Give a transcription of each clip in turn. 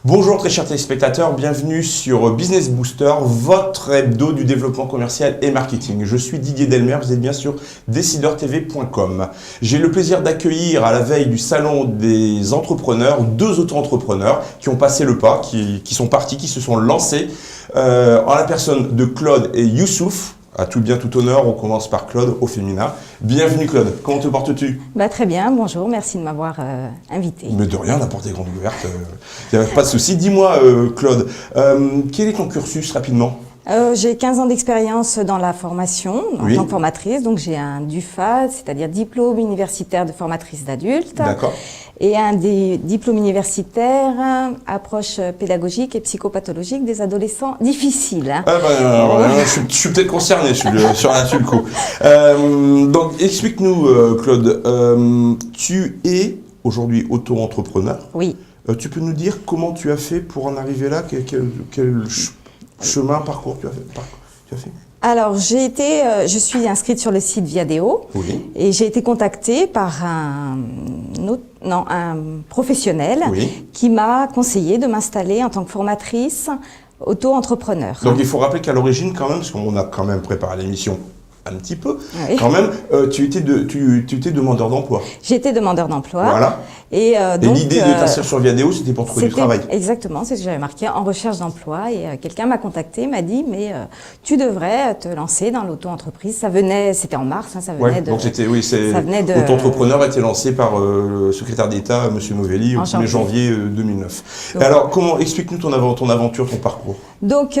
Bonjour très chers téléspectateurs, bienvenue sur Business Booster, votre hebdo du développement commercial et marketing. Je suis Didier Delmer, vous êtes bien sûr decideurtv.com. J'ai le plaisir d'accueillir à la veille du salon des entrepreneurs, deux auto-entrepreneurs qui ont passé le pas, qui sont partis, qui se sont lancés en la personne de Claude et Youssouf. À tout bien, tout honneur, on commence par Claude au féminin. Bienvenue Claude, comment te portes-tu? Très bien, bonjour, merci de m'avoir invité. Mais de rien, la porte est grande ouverte, il n'y a pas de souci. Dis-moi Claude, quel est ton cursus rapidement? J'ai 15 ans d'expérience dans la formation, en Oui. tant que formatrice, donc j'ai un DUFA, c'est-à-dire diplôme universitaire de formatrice d'adultes. D'accord. Et un des diplômes universitaires, approche pédagogique et psychopathologique des adolescents difficiles. Je suis peut-être concerné sur le coup. Donc explique-nous Claude, tu es aujourd'hui auto-entrepreneur. Oui. Tu peux nous dire comment tu as fait pour en arriver là? Quel chemin, parcours tu as fait? Alors, je suis inscrite sur le site Viadeo. Oui. Et j'ai été contactée par un professionnel qui m'a conseillé de m'installer en tant que formatrice auto-entrepreneur. Donc il faut rappeler qu'à l'origine quand même, parce qu'on a quand même préparé l'émission un petit peu, oui. Quand même, tu étais demandeur d'emploi. J'étais demandeur d'emploi. Voilà. Et l'idée de t'inscrire sur Viadeo, c'était pour trouver du travail. Exactement, c'est ce que j'avais marqué, en recherche d'emploi. Et quelqu'un m'a contacté, m'a dit, mais tu devrais te lancer dans l'auto-entreprise. Ça venait, c'était en mars, ça venait de... Donc l'auto-entrepreneur a été lancé par le secrétaire d'État, M. Novelli, au 1er janvier 2009. Donc, alors, explique-nous ton aventure, ton parcours. Donc,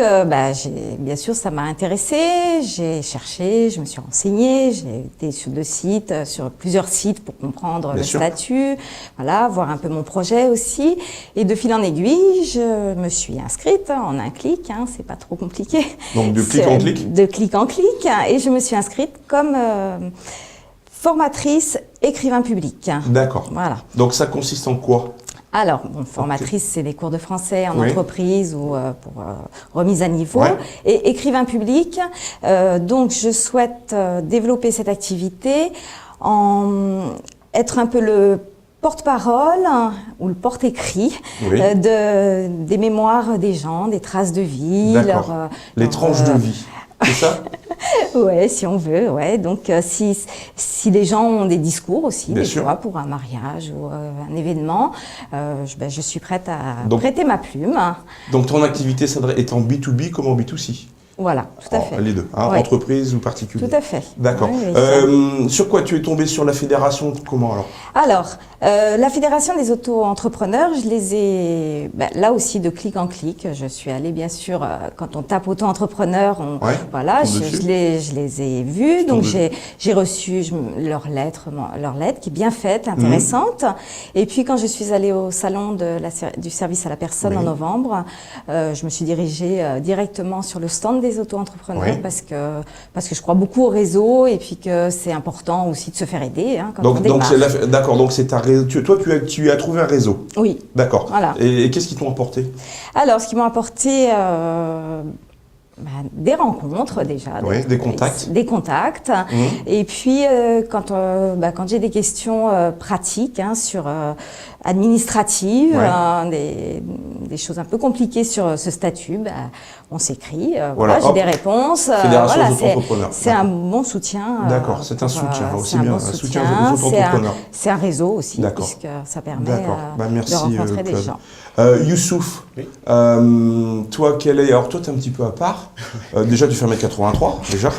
bien sûr, ça m'a intéressée. J'ai cherché, je me suis renseignée, j'ai été sur plusieurs sites pour comprendre le statut, voilà, voir un peu mon projet aussi. Et de fil en aiguille, je me suis inscrite en un clic, c'est pas trop compliqué. Donc de clic en clic? De clic en clic. Et je me suis inscrite comme formatrice écrivain public. D'accord. Voilà. Donc ça consiste en quoi? Alors, formatrice, c'est des cours de français en entreprise ou pour remise à niveau. Ouais. Et écrivain public, donc je souhaite développer cette activité être un peu le porte-parole ou le porte-écrit des mémoires des gens, des traces de vie. Les tranches de vie, c'est ça? Ouais, si on veut, ouais. Donc, si les gens ont des discours aussi, fois, pour un mariage ou un événement, je suis prête à prêter ma plume. Donc, ton activité est en B2B comme en B2C? Voilà, tout à fait. Les deux, entreprise ou particulier? Tout à fait. D'accord. Sur quoi tu es tombé? Sur la fédération? Comment alors? Alors, la fédération des auto-entrepreneurs, je les ai, là aussi de clic en clic. Je suis allée bien sûr, quand on tape auto-entrepreneur, je les ai vus. Donc j'ai reçu leur lettre qui est bien faite, intéressante. Et puis quand je suis allée au salon du service à la personne en novembre, je me suis dirigée directement sur le stand des auto-entrepreneurs parce que je crois beaucoup au réseau et puis que c'est important aussi de se faire aider quand on démarre. D'accord, donc c'est ta réseau. Toi, tu as trouvé un réseau. Oui. D'accord. Voilà. Et qu'est-ce qu'ils t'ont apporté? Alors, ce qu'ils m'ont apporté, des rencontres déjà. Des contacts. Des contacts. Et puis, quand j'ai des questions pratiques sur administratives, des choses un peu compliquées sur ce statut, on s'écrit. J'ai des réponses. Fédération des auto-entrepreneurs. C'est un bon soutien. D'accord, c'est un soutien aussi bien. Un soutien aux auto-entrepreneurs. C'est un réseau aussi, puisque ça permet de rencontrer des gens. Youssouf, toi, alors toi, tu es un petit peu à part. Déjà, tu fais 1m83, déjà.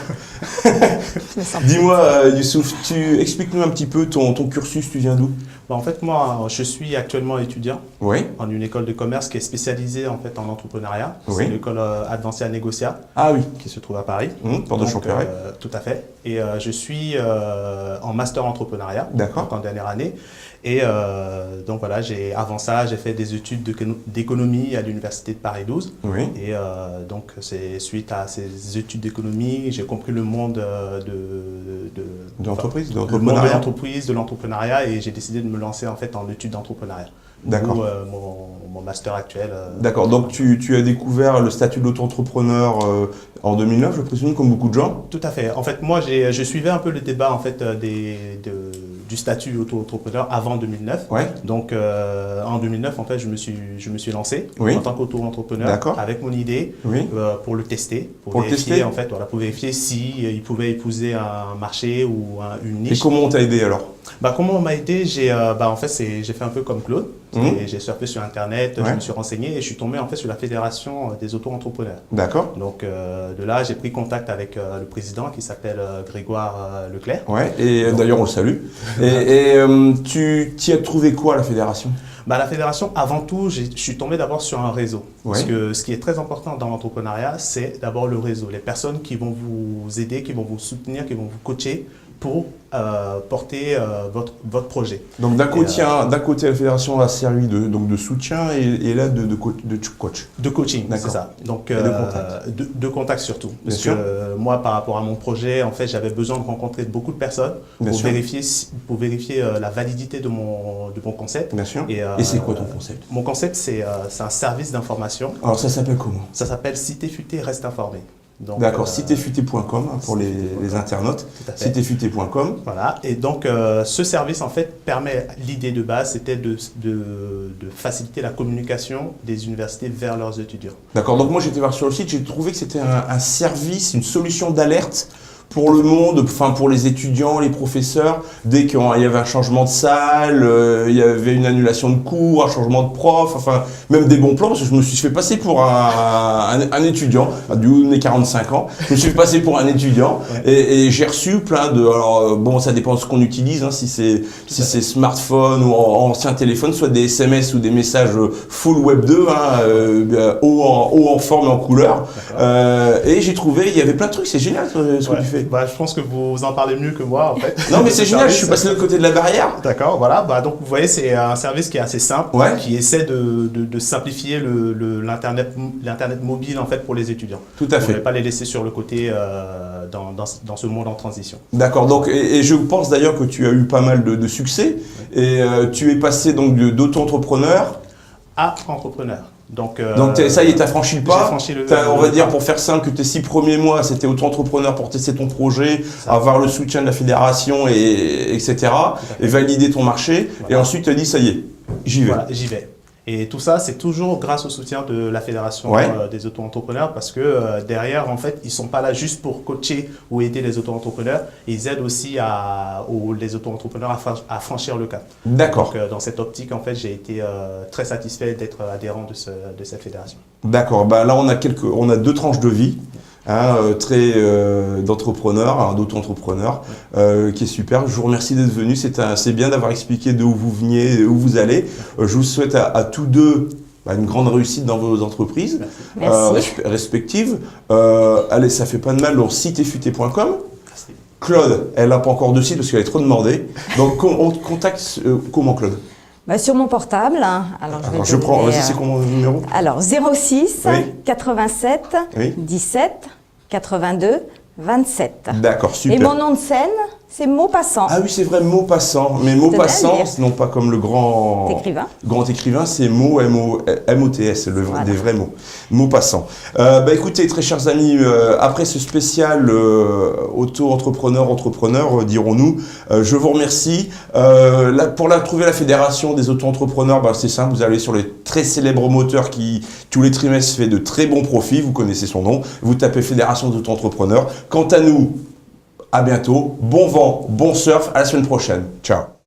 Dis-moi, Youssouf, explique-nous un petit peu ton cursus, tu viens d'où? En fait, moi, je suis actuellement étudiant en une école de commerce qui est spécialisée en entrepreneuriat. C'est l'école Advancia Negocia qui se trouve à Paris. Porte de Champéret. Tout à fait. Et je suis en master entrepreneuriat, en dernière année. Et donc voilà, avant ça, j'ai fait des études d'économie à l'université de Paris 12. Et donc c'est suite à ces études d'économie, j'ai compris le monde de l'entrepreneuriat, et j'ai décidé de me lancer en études d'entrepreneuriat. D'accord. Mon master actuel. D'accord, donc tu as découvert le statut d'auto-entrepreneur en 2009, je présume, comme beaucoup de gens? Tout à fait. En fait, moi, je suivais un peu le débat du statut d'auto-entrepreneur avant 2009. Ouais. Donc, en 2009, en fait, je me suis lancé en tant qu'auto-entrepreneur avec mon idée pour le tester, pour vérifier, en fait, voilà, pour vérifier si il pouvait épouser un marché ou une niche. Et comment on t'a aidé alors? Comment on m'a aidé? En fait, j'ai fait un peu comme Claude. J'ai surfé sur Internet, je me suis renseigné et je suis tombé en fait sur la Fédération des auto-entrepreneurs. D'accord. Donc de là, j'ai pris contact avec le président qui s'appelle Grégoire Leclerc. Ouais. Et d'ailleurs, on le salue. Et tu t'y as trouvé quoi à la fédération? La fédération, avant tout, je suis tombé d'abord sur un réseau. Parce que ce qui est très important dans l'entrepreneuriat, c'est d'abord le réseau. Les personnes qui vont vous aider, qui vont vous soutenir, qui vont vous coacher pour porter votre projet. Donc d'un côté, la fédération a servi de soutien et là de coach. De coaching, c'est ça. Donc de contact surtout. Parce que moi, par rapport à mon projet, en fait, j'avais besoin de rencontrer beaucoup de personnes pour vérifier la validité de mon concept. Bien sûr. Et c'est quoi ton concept? Mon concept, c'est un service d'information. Alors ça s'appelle comment? Ça s'appelle Si t'es futé, reste informé. D'accord, citefuté.com pour les internautes, citefuté.com. Voilà, et donc ce service en fait permet, l'idée de base c'était de faciliter la communication des universités vers leurs étudiants. D'accord, donc moi j'étais voir sur le site, j'ai trouvé que c'était un service, une solution d'alerte pour le monde, enfin pour les étudiants, les professeurs, dès qu'il y avait un changement de salle, il y avait une annulation de cours, un changement de prof, enfin même des bons plans, parce que je me suis fait passer pour un étudiant, du haut de mes 45 ans, je me suis fait passer pour un étudiant et j'ai reçu plein de, alors bon ça dépend de ce qu'on utilise, hein, si c'est smartphone ou ancien téléphone, soit des SMS ou des messages full web 2, haut en forme et en couleur, et j'ai trouvé, il y avait plein de trucs, c'est génial ce que tu fais. Je pense que vous en parlez mieux que moi en fait. Non mais c'est génial, je suis passé de l'autre côté de la barrière. D'accord, voilà. Donc vous voyez, c'est un service qui est assez simple, qui essaie de simplifier l'internet mobile en fait pour les étudiants. Tout à fait. On ne va pas les laisser sur le côté dans ce monde en transition. D'accord, donc et je pense d'ailleurs que tu as eu pas mal de succès et tu es passé donc d'auto-entrepreneur à entrepreneur. Donc ça y est, tu as franchi le pas. On va dire, pas. pour faire simple, que tes 6 premiers mois, c'était auto-entrepreneur pour tester ton projet, avoir le soutien de la fédération, etc. Et valider ton marché. Voilà. Et ensuite, tu as dit, ça y est, j'y vais. Voilà, j'y vais. Et tout ça, c'est toujours grâce au soutien de la Fédération des auto-entrepreneurs parce que derrière, en fait, ils ne sont pas là juste pour coacher ou aider les auto-entrepreneurs. Ils aident aussi les auto-entrepreneurs à franchir le cap. D'accord. Donc, dans cette optique, en fait, j'ai été très satisfait d'être adhérent de cette fédération. D'accord. Là, on a 2 tranches de vie. Très d'entrepreneur, d'auto-entrepreneur, qui est super. Je vous remercie d'être venu. C'est bien d'avoir expliqué d'où vous veniez, où vous allez. Je vous souhaite à tous deux une grande réussite dans vos entreprises respectives. Allez, ça fait pas de mal. Donc, citefuté.com. Claude, elle n'a pas encore de site parce qu'elle est trop demandée. Donc, on te contacte comment, Claude? Sur mon portable. Alors je prends. Vas-y, c'est comment le numéro? Alors 06 87 17 82 27. D'accord, super. Et mon nom de scène, c'est Maupassant. Ah oui, c'est vrai, Maupassant. Mais Maupassant, non pas comme le grand écrivain, c'est M-O-T-S, des vrais mots. Maupassant. Écoutez, très chers amis, après ce spécial auto-entrepreneur, dirons-nous, je vous remercie. Pour trouver la fédération des auto-entrepreneurs, c'est simple, vous allez sur les très célèbres moteurs qui, tous les trimestres, fait de très bons profits, vous connaissez son nom, vous tapez Fédération des auto-entrepreneurs. Quant à nous, à bientôt, bon vent, bon surf, à la semaine prochaine. Ciao.